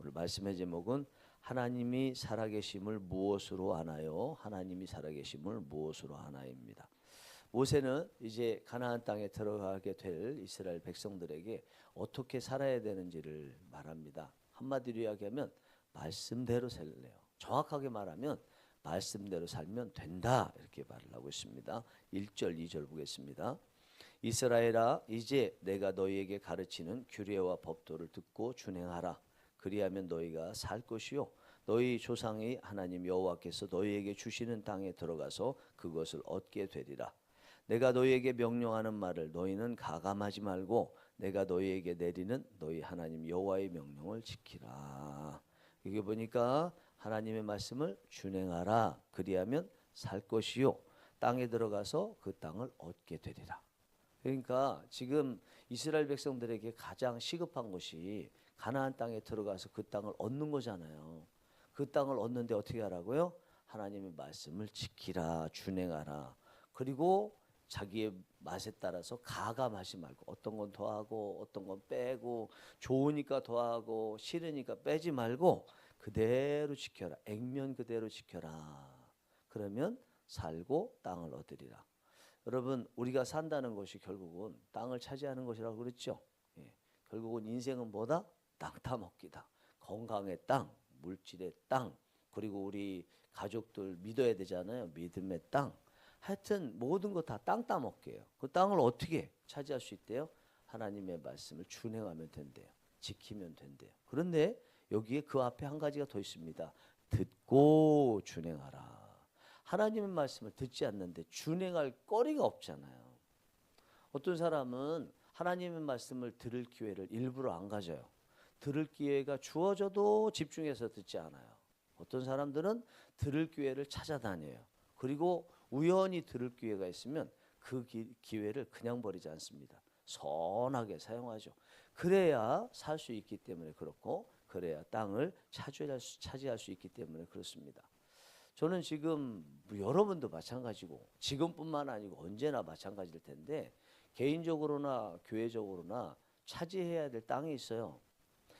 오늘 말씀의 제목은 하나님이 살아계심을 무엇으로 아나요? 하나님이 살아계심을 무엇으로 아나입니다. 모세는 이제 가나안 땅에 들어가게 될 이스라엘 백성들에게 어떻게 살아야 되는지를 말합니다. 한마디로 이야기하면 말씀대로 살래요. 정확하게 말하면 말씀대로 살면 된다, 이렇게 말을 하고 있습니다. 1절 2절 보겠습니다. 이스라엘아, 이제 내가 너희에게 가르치는 규례와 법도를 듣고 준행하라. 그리하면 너희가 살 것이요 너희 조상의 하나님 여호와께서 너희에게 주시는 땅에 들어가서 그것을 얻게 되리라. 내가 너희에게 명령하는 말을 너희는 가감하지 말고 내가 너희에게 내리는 너희 하나님 여호와의 명령을 지키라. 여기 보니까 하나님의 말씀을 준행하라. 그리하면 살 것이요 땅에 들어가서 그 땅을 얻게 되리라. 그러니까 지금 이스라엘 백성들에게 가장 시급한 것이 가나안 땅에 들어가서 그 땅을 얻는 거잖아요. 그 땅을 얻는데 어떻게 하라고요? 하나님의 말씀을 지키라, 준행하라. 그리고 자기의 맛에 따라서 가감하지 말고 어떤 건 더하고 어떤 건 빼고 좋으니까 더하고 싫으니까 빼지 말고 그대로 지켜라. 액면 그대로 지켜라. 그러면 살고 땅을 얻으리라. 여러분, 우리가 산다는 것이 결국은 땅을 차지하는 것이라고 그랬죠. 예. 결국은 인생은 뭐다? 땅 따먹기다. 건강의 땅, 물질의 땅, 그리고 우리 가족들 믿어야 되잖아요. 믿음의 땅. 하여튼 모든 거 다 땅 따먹게요. 그 땅을 어떻게 차지할 수 있대요? 하나님의 말씀을 준행하면 된대요. 지키면 된대요. 그런데 여기에 그 앞에 한 가지가 더 있습니다. 듣고 준행하라. 하나님의 말씀을 듣지 않는데 준행할 거리가 없잖아요. 어떤 사람은 하나님의 말씀을 들을 기회를 일부러 안 가져요. 들을 기회가 주어져도 집중해서 듣지 않아요. 어떤 사람들은 들을 기회를 찾아다녀요. 그리고 우연히 들을 기회가 있으면 그 기회를 그냥 버리지 않습니다. 선하게 사용하죠. 그래야 살 수 있기 때문에 그렇고, 그래야 땅을 차지할 수 있기 때문에 그렇습니다. 저는 지금 여러분도 마찬가지고 지금뿐만 아니고 언제나 마찬가지일 텐데 개인적으로나 교회적으로나 차지해야 될 땅이 있어요.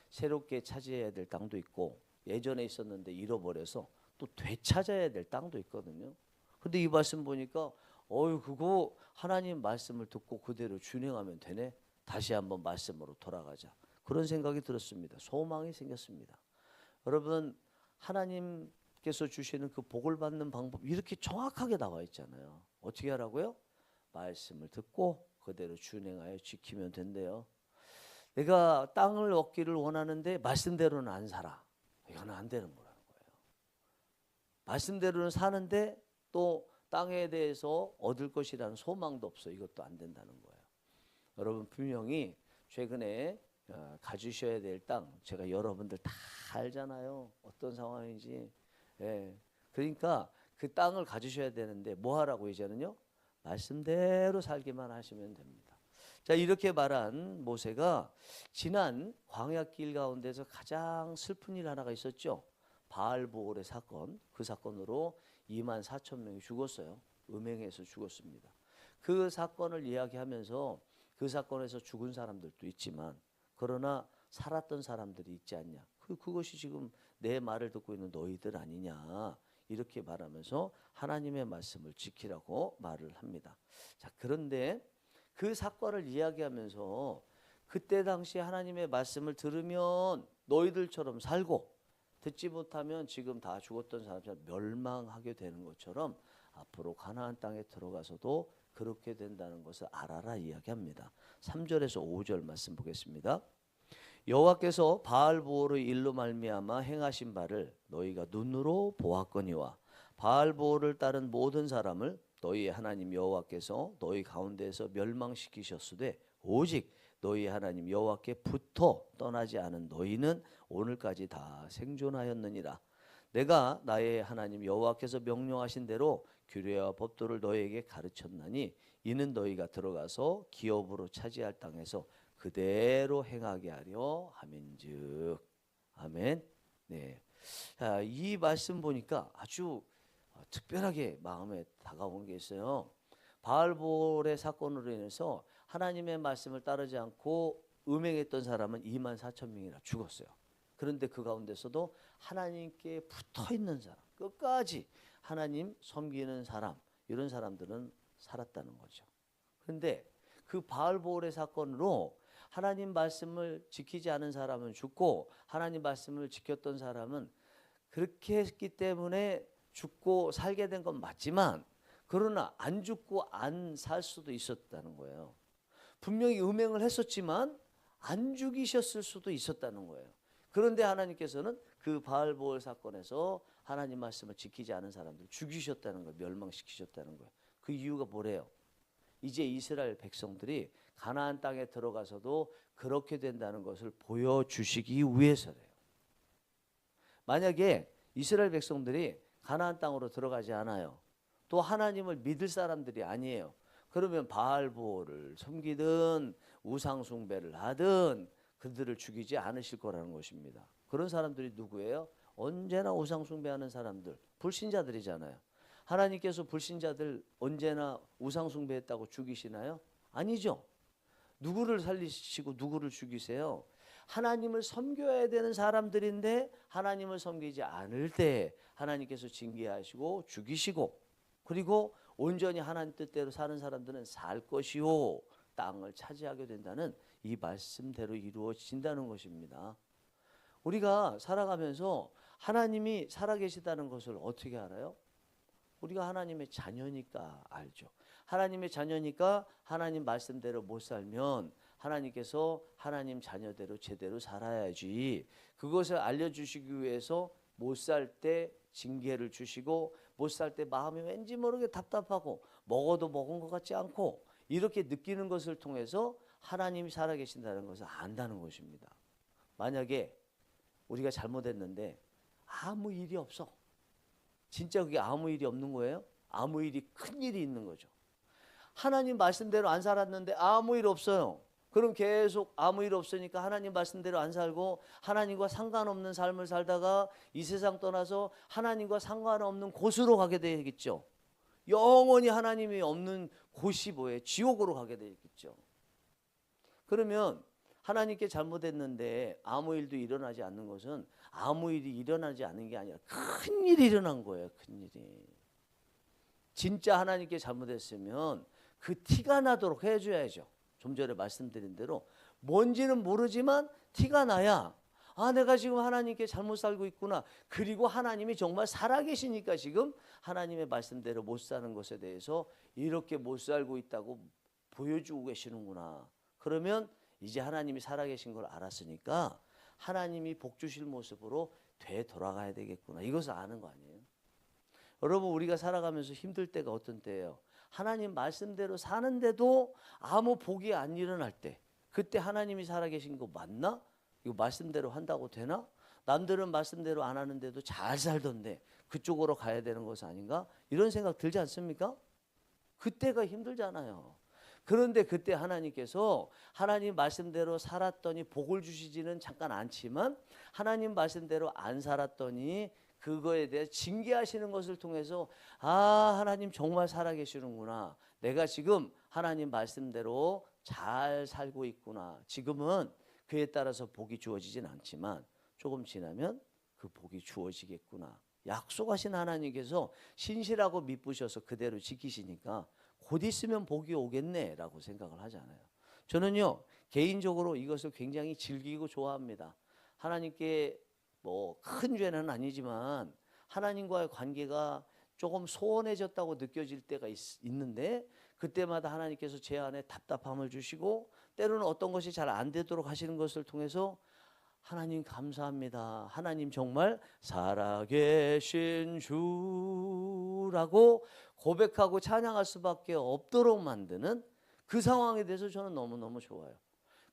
새롭게 차지해야 될 땅도 있고 예전에 있었는데 잃어버려서 또 되찾아야 될 땅도 있거든요. 근데 이 말씀 보니까 그거 하나님 말씀을 듣고 그대로 준행하면 되네. 다시 한번 말씀으로 돌아가자. 그런 생각이 들었습니다. 소망이 생겼습니다. 여러분, 하나님께서 주시는 그 복을 받는 방법 이렇게 정확하게 나와 있잖아요. 어떻게 하라고요? 말씀을 듣고 그대로 준행하여 지키면 된대요. 내가 땅을 얻기를 원하는데 말씀대로는 안 살아. 이건 안 되는 거라는 거예요. 말씀대로는 사는데 또 땅에 대해서 얻을 것이라는 소망도 없어. 이것도 안 된다는 거예요. 여러분, 분명히 최근에 가주셔야 될 땅 제가 여러분들 다 알잖아요. 어떤 상황인지. 예. 그러니까 그 땅을 가주셔야 되는데 뭐 하라고 이제는요? 말씀대로 살기만 하시면 됩니다. 자, 이렇게 말한 모세가 지난 광야길 가운데서 가장 슬픈 일 하나가 있었죠. 바알보올의 사건. 그 사건으로 2만 4천 명이 죽었어요. 음행해서 죽었습니다. 그 사건을 이야기하면서 그 사건에서 죽은 사람들도 있지만 그러나 살았던 사람들이 있지 않냐. 그것이 지금 내 말을 듣고 있는 너희들 아니냐. 이렇게 말하면서 하나님의 말씀을 지키라고 말을 합니다. 자, 그런데 그 사건을 이야기하면서 그때 당시 하나님의 말씀을 들으면 너희들처럼 살고 듣지 못하면 지금 다 죽었던 사람처럼 멸망하게 되는 것처럼 앞으로 가나안 땅에 들어가서도 그렇게 된다는 것을 알아라 이야기합니다. 3절에서 5절 말씀 보겠습니다. 여호와께서 바알보올의 일로 말미암아 행하신 바를 너희가 눈으로 보았거니와 바알보올을 따른 모든 사람을 너희 하나님 여호와께서 너희 가운데에서 멸망시키셨으되 오직 너희 하나님 여호와께 붙어 떠나지 않은 너희는 오늘까지 다 생존하였느니라. 내가 나의 하나님 여호와께서 명령하신 대로 규례와 법도를 너희에게 가르쳤나니 이는 너희가 들어가서 기업으로 차지할 땅에서 그대로 행하게 하려 함인즉. 아멘. 네. 자, 이 말씀 보니까 아주 특별하게 마음에 다가오는 게 있어요. 바알볼의 사건으로 인해서 하나님의 말씀을 따르지 않고 음행했던 사람은 2만 4천 명이나 죽었어요. 그런데 그 가운데서도 하나님께 붙어 있는 사람, 끝까지 하나님 섬기는 사람, 이런 사람들은 살았다는 거죠. 그런데 그 바알보올의 사건으로 하나님 말씀을 지키지 않은 사람은 죽고 하나님 말씀을 지켰던 사람은 그렇게 했기 때문에 죽고 살게 된 건 맞지만, 그러나 안 죽고 안 살 수도 있었다는 거예요. 분명히 음행을 했었지만 안 죽이셨을 수도 있었다는 거예요. 그런데 하나님께서는 그 바알보올 사건에서 하나님 말씀을 지키지 않은 사람들 죽이셨다는 거예요. 멸망시키셨다는 거예요. 그 이유가 뭐래요? 이제 이스라엘 백성들이 가나안 땅에 들어가서도 그렇게 된다는 것을 보여주시기 위해서래요. 만약에 이스라엘 백성들이 가나안 땅으로 들어가지 않아요. 또 하나님을 믿을 사람들이 아니에요. 그러면 바알보올을 섬기든 우상 숭배를 하든 그들을 죽이지 않으실 거라는 것입니다. 그런 사람들이 누구예요? 언제나 우상 숭배하는 사람들, 불신자들이잖아요. 하나님께서 불신자들 언제나 우상 숭배했다고 죽이시나요? 아니죠. 누구를 살리시고 누구를 죽이세요? 하나님을 섬겨야 되는 사람들인데 하나님을 섬기지 않을 때 하나님께서 징계하시고 죽이시고, 그리고 온전히 하나님 뜻대로 사는 사람들은 살 것이요 땅을 차지하게 된다는 이 말씀대로 이루어진다는 것입니다. 우리가 살아가면서 하나님이 살아계시다는 것을 어떻게 알아요? 우리가 하나님의 자녀니까 알죠. 하나님의 자녀니까 하나님 말씀대로 못 살면 하나님께서 하나님 자녀대로 제대로 살아야지, 그것을 알려주시기 위해서 못 살 때 징계를 주시고 못 살 때 마음이 왠지 모르게 답답하고 먹어도 먹은 것 같지 않고 이렇게 느끼는 것을 통해서 하나님이 살아계신다는 것을 안다는 것입니다. 만약에 우리가 잘못했는데 아무 일이 없어. 진짜 그게 아무 일이 없는 거예요? 아무 일이 큰 일이 있는 거죠. 하나님 말씀대로 안 살았는데 아무 일 없어요. 그럼 계속 아무 일 없으니까 하나님 말씀대로 안 살고 하나님과 상관없는 삶을 살다가 이 세상 떠나서 하나님과 상관없는 곳으로 가게 되겠죠. 영원히 하나님이 없는 곳이 뭐예요? 지옥으로 가게 되겠죠. 그러면 하나님께 잘못했는데 아무 일도 일어나지 않는 것은 아무 일이 일어나지 않는 게 아니라 큰 일이 일어난 거예요. 큰 일이. 진짜 하나님께 잘못했으면 그 티가 나도록 해줘야죠. 좀 전에 말씀드린 대로 뭔지는 모르지만 티가 나야 아, 내가 지금 하나님께 잘못 살고 있구나. 그리고 하나님이 정말 살아계시니까 지금 하나님의 말씀대로 못 사는 것에 대해서 이렇게 못 살고 있다고 보여주고 계시는구나. 그러면 이제 하나님이 살아계신 걸 알았으니까 하나님이 복 주실 모습으로 되돌아가야 되겠구나. 이것을 아는 거 아니에요? 여러분, 우리가 살아가면서 힘들 때가 어떤 때예요? 하나님 말씀대로 사는데도 아무 복이 안 일어날 때, 그때 하나님이 살아계신 거 맞나? 이거 말씀대로 한다고 되나? 남들은 말씀대로 안 하는데도 잘 살던데 그쪽으로 가야 되는 것이 아닌가? 이런 생각 들지 않습니까? 그때가 힘들잖아요. 그런데 그때 하나님께서 하나님 말씀대로 살았더니 복을 주시지는 잠깐 않지만 하나님 말씀대로 안 살았더니 그거에 대해 징계하시는 것을 통해서 아, 하나님 정말 살아계시는구나. 내가 지금 하나님 말씀대로 잘 살고 있구나. 지금은 그에 따라서 복이 주어지진 않지만 조금 지나면 그 복이 주어지겠구나. 약속하신 하나님께서 신실하고 믿으셔서 그대로 지키시니까 곧 있으면 복이 오겠네라고 생각을 하잖아요. 저는요, 개인적으로 이것을 굉장히 즐기고 좋아합니다. 하나님께 뭐 큰 죄는 아니지만 하나님과의 관계가 조금 소원해졌다고 느껴질 때가 있는데 그때마다 하나님께서 제 안에 답답함을 주시고 때로는 어떤 것이 잘 안 되도록 하시는 것을 통해서 하나님 감사합니다. 하나님 정말 살아계신 주라고 고백하고 찬양할 수밖에 없도록 만드는 그 상황에 대해서 저는 너무너무 좋아요.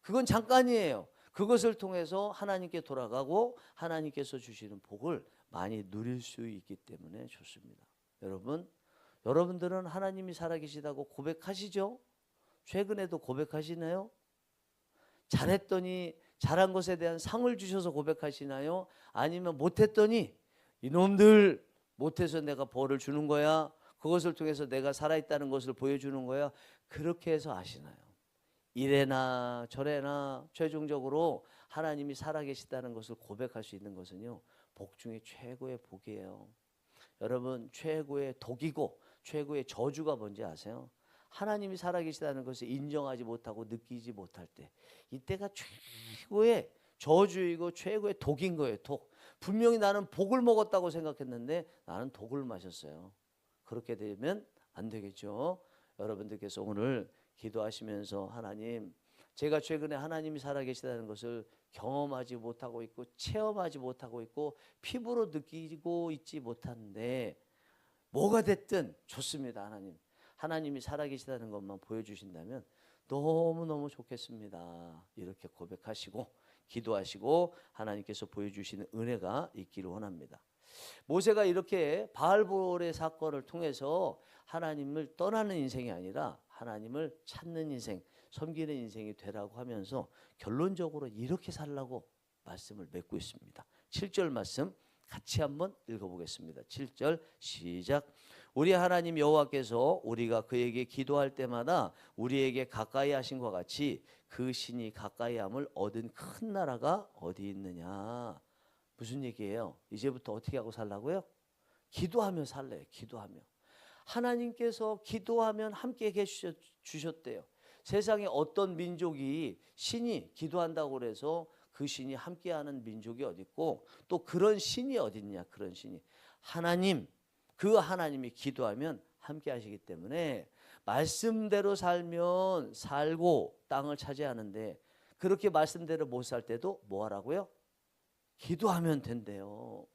그건 잠깐이에요. 그것을 통해서 하나님께 돌아가고 하나님께서 주시는 복을 많이 누릴 수 있기 때문에 좋습니다. 여러분들은 하나님이 살아계시다고 고백하시죠? 최근에도 고백하시나요? 잘했더니 잘한 것에 대한 상을 주셔서 고백하시나요? 아니면 못했더니 이놈들 못해서 내가 벌을 주는 거야. 그것을 통해서 내가 살아있다는 것을 보여주는 거야. 그렇게 해서 아시나요? 이래나 저래나 최종적으로 하나님이 살아계시다는 것을 고백할 수 있는 것은요, 복 중에 최고의 복이에요. 여러분, 최고의 독이고 최고의 저주가 뭔지 아세요? 하나님이 살아계시다는 것을 인정하지 못하고 느끼지 못할 때, 이때가 최고의 저주이고 최고의 독인 거예요. 독. 분명히 나는 복을 먹었다고 생각했는데 나는 독을 마셨어요. 그렇게 되면 안 되겠죠. 여러분들께서 오늘 기도하시면서, 하나님, 제가 최근에 하나님이 살아계시다는 것을 경험하지 못하고 있고 체험하지 못하고 있고 피부로 느끼고 있지 못하는데, 뭐가 됐든 좋습니다. 하나님이 살아계시다는 것만 보여주신다면 너무너무 좋겠습니다. 이렇게 고백하시고 기도하시고 하나님께서 보여주시는 은혜가 있기를 원합니다. 모세가 이렇게 바알볼의 사건을 통해서 하나님을 떠나는 인생이 아니라 하나님을 찾는 인생, 섬기는 인생이 되라고 하면서 결론적으로 이렇게 살라고 말씀을 맺고 있습니다. 7절 말씀 같이 한번 읽어보겠습니다. 7절 시작. 우리 하나님 여호와께서 우리가 그에게 기도할 때마다 우리에게 가까이 하신 것 같이 그 신이 가까이함을 얻은 큰 나라가 어디 있느냐. 무슨 얘기예요? 이제부터 어떻게 하고 살라고요? 기도하며 살래요. 기도하며. 하나님께서 기도하면 함께 계셔주셨대요. 세상에 어떤 민족이 신이 기도한다고 그래서 그 신이 함께하는 민족이 어디 있고 또 그런 신이 어디 있냐. 그런 신이 하나님, 그 하나님이 기도하면 함께 하시기 때문에 말씀대로 살면 살고 땅을 차지하는데, 그렇게 말씀대로 못 살 때도 뭐 하라고요? 기도하면 된대요.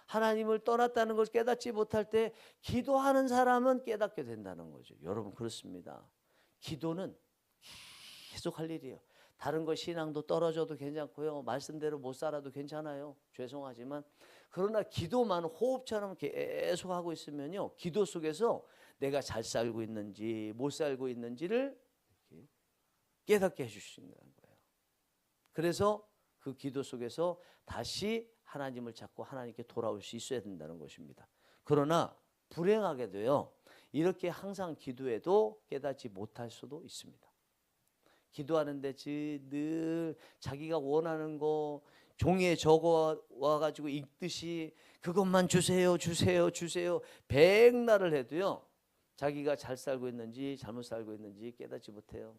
하나님을 떠났다는 걸 깨닫지 못할 때 기도하는 사람은 깨닫게 된다는 거죠. 여러분, 그렇습니다. 기도는 계속 할 일이에요. 다른 거 신앙도 떨어져도 괜찮고요. 말씀대로 못 살아도 괜찮아요. 죄송하지만. 그러나 기도만 호흡처럼 계속 하고 있으면요, 기도 속에서 내가 잘 살고 있는지 못 살고 있는지를 깨닫게 해주시는 거예요. 그래서 그 기도 속에서 다시 하나님을 찾고 하나님께 돌아올 수 있어야 된다는 것입니다. 그러나 불행하게도요, 이렇게 항상 기도해도 깨닫지 못할 수도 있습니다. 기도하는데 늘 자기가 원하는 거 종이에 적어 와가지고 읽듯이 그것만 주세요 주세요 주세요 백날을 해도요, 자기가 잘 살고 있는지 잘못 살고 있는지 깨닫지 못해요.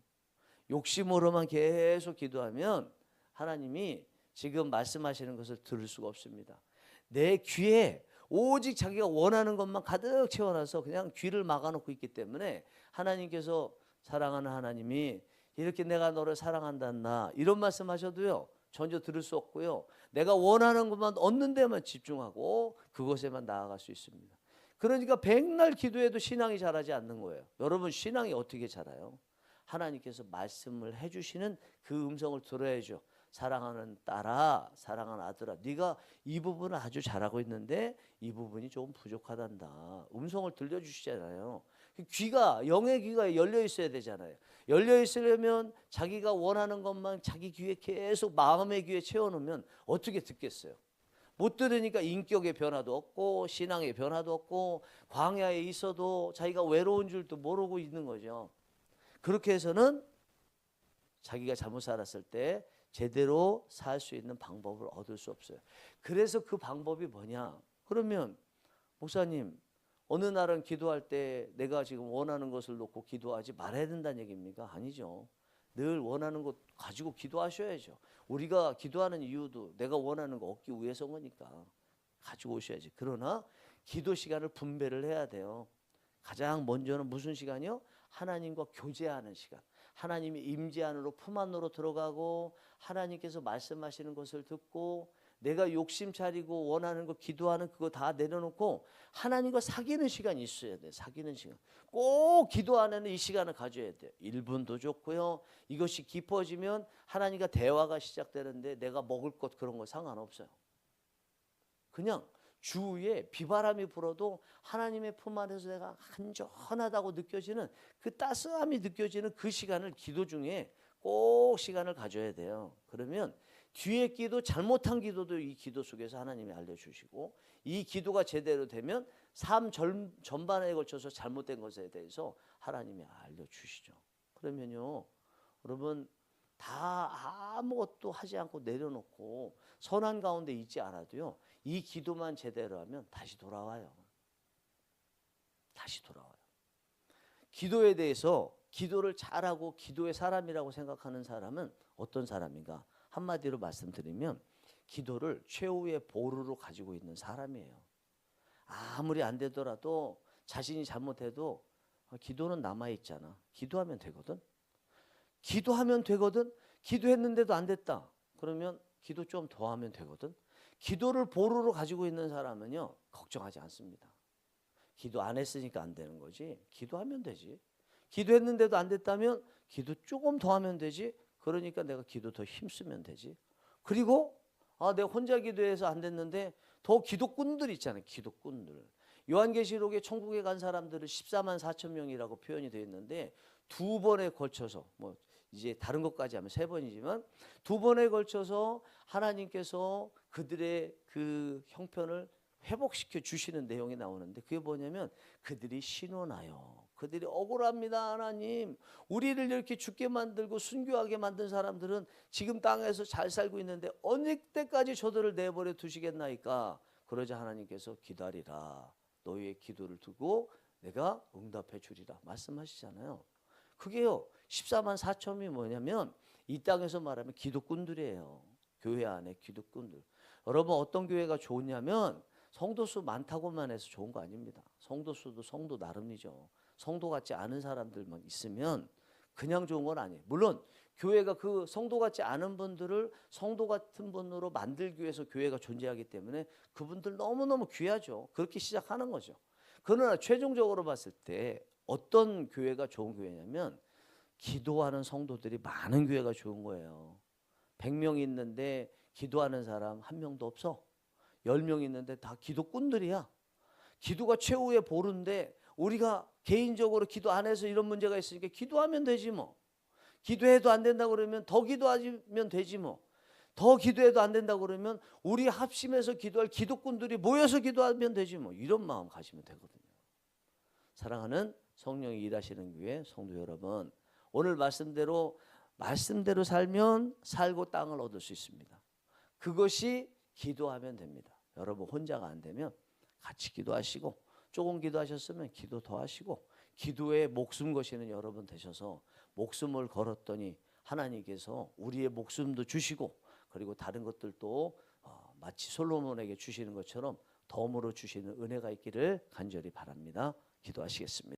욕심으로만 계속 기도하면 하나님이 지금 말씀하시는 것을 들을 수가 없습니다. 내 귀에 오직 자기가 원하는 것만 가득 채워놔서 그냥 귀를 막아놓고 있기 때문에 하나님께서, 사랑하는 하나님이 이렇게 내가 너를 사랑한단다 이런 말씀하셔도요, 전혀 들을 수 없고요, 내가 원하는 것만 얻는 데만 집중하고 그것에만 나아갈 수 있습니다. 그러니까 백날 기도해도 신앙이 자라지 않는 거예요. 여러분, 신앙이 어떻게 자라요? 하나님께서 말씀을 해주시는 그 음성을 들어야죠. 사랑하는 딸아, 사랑하는 아들아, 네가 이 부분을 아주 잘하고 있는데 이 부분이 조금 부족하단다. 음성을 들려주시잖아요. 귀가, 영의 귀가 열려 있어야 되잖아요. 열려 있으려면 자기가 원하는 것만 자기 귀에 계속 마음의 귀에 채워놓으면 어떻게 듣겠어요? 못 들으니까 인격의 변화도 없고 신앙의 변화도 없고 광야에 있어도 자기가 외로운 줄도 모르고 있는 거죠. 그렇게 해서는 자기가 잘못 살았을 때 제대로 살 수 있는 방법을 얻을 수 없어요. 그래서 그 방법이 뭐냐? 그러면 목사님, 어느 날은 기도할 때 내가 지금 원하는 것을 놓고 기도하지 말아야 된다는 얘기입니까? 아니죠. 늘 원하는 것 가지고 기도하셔야죠. 우리가 기도하는 이유도 내가 원하는 거 얻기 위해서인 거니까 가지고 오셔야지. 그러나 기도 시간을 분배를 해야 돼요. 가장 먼저는 무슨 시간이요? 하나님과 교제하는 시간. 하나님의 임재 안으로, 품 안으로 들어가고 하나님께서 말씀하시는 것을 듣고 내가 욕심 차리고 원하는 거 기도하는 그거 다 내려놓고 하나님과 사귀는 시간이 있어야 돼요. 사귀는 시간. 꼭 기도 안에는 이 시간을 가져야 돼요. 1분도 좋고요. 이것이 깊어지면 하나님과 대화가 시작되는데 내가 먹을 것 그런 거 상관없어요. 그냥 주위에 비바람이 불어도 하나님의 품 안에서 내가 한전하다고 느껴지는 그 따스함이 느껴지는 그 시간을 기도 중에 꼭 시간을 가져야 돼요. 그러면 뒤에 기도, 잘못한 기도도 이 기도 속에서 하나님이 알려주시고, 이 기도가 제대로 되면 삶 전반에 걸쳐서 잘못된 것에 대해서 하나님이 알려주시죠. 그러면요, 여러분, 다 아무것도 하지 않고 내려놓고 선한 가운데 있지 않아도요. 이 기도만 제대로 하면 다시 돌아와요. 다시 돌아와요. 기도에 대해서 기도를 잘하고 기도의 사람이라고 생각하는 사람은 어떤 사람인가? 한마디로 말씀드리면 기도를 최후의 보루로 가지고 있는 사람이에요. 아무리 안 되더라도 자신이 잘못해도 기도는 남아있잖아. 기도하면 되거든. 기도하면 되거든. 기도했는데도 안 됐다. 그러면 기도 좀 더 하면 되거든. 기도를 보루로 가지고 있는 사람은요. 걱정하지 않습니다. 기도 안 했으니까 안 되는 거지. 기도하면 되지. 기도했는데도 안 됐다면 기도 조금 더 하면 되지. 그러니까 내가 기도 더 힘쓰면 되지. 그리고 내가 혼자 기도해서 안 됐는데 더 기도꾼들 있잖아요. 기도꾼들. 요한계시록에 천국에 간 사람들을 14만 4천 명이라고 표현이 되어 있는데 두 번에 걸쳐서 이제 다른 것까지 하면 세 번이지만 두 번에 걸쳐서 하나님께서 그들의 그 형편을 회복시켜 주시는 내용이 나오는데 그게 뭐냐면 그들이 신원하여 그들이 억울합니다. 하나님 우리를 이렇게 죽게 만들고 순교하게 만든 사람들은 지금 땅에서 잘 살고 있는데 어느 때까지 저들을 내버려 두시겠나이까. 그러자 하나님께서 기다리라. 너희의 기도를 두고 내가 응답해 주리라 말씀하시잖아요. 그게요 14만 4천이 뭐냐면 이 땅에서 말하면 기도꾼들이에요. 교회 안에 기도꾼들. 여러분 어떤 교회가 좋냐면 성도 수 많다고만 해서 좋은 거 아닙니다. 성도 수도 성도 나름이죠. 성도 같지 않은 사람들만 있으면 그냥 좋은 건 아니에요. 물론 교회가 그 성도 같지 않은 분들을 성도 같은 분으로 만들기 위해서 교회가 존재하기 때문에 그분들 너무너무 귀하죠. 그렇게 시작하는 거죠. 그러나 최종적으로 봤을 때 어떤 교회가 좋은 교회냐면 기도하는 성도들이 많은 교회가 좋은 거예요. 100명 있는데 기도하는 사람 한 명도 없어. 10명 있는데 다 기도꾼들이야. 기도가 최후의 보루인데 우리가 개인적으로 기도 안 해서 이런 문제가 있으니까 기도하면 되지 뭐. 기도해도 안 된다 그러면 더 기도하면 되지 뭐. 더 기도해도 안 된다 그러면 우리 합심해서 기도할 기도꾼들이 모여서 기도하면 되지 뭐. 이런 마음 가지면 되거든요. 사랑하는 성령이 일하시는 교회 성도 여러분, 오늘 말씀대로 살면 살고 땅을 얻을 수 있습니다. 그것이 기도하면 됩니다. 여러분 혼자가 안 되면 같이 기도하시고 조금 기도하셨으면 기도 더 하시고 기도에 목숨 거시는 여러분 되셔서 목숨을 걸었더니 하나님께서 우리의 목숨도 주시고 그리고 다른 것들도 마치 솔로몬에게 주시는 것처럼 덤으로 주시는 은혜가 있기를 간절히 바랍니다. 기도하시겠습니다.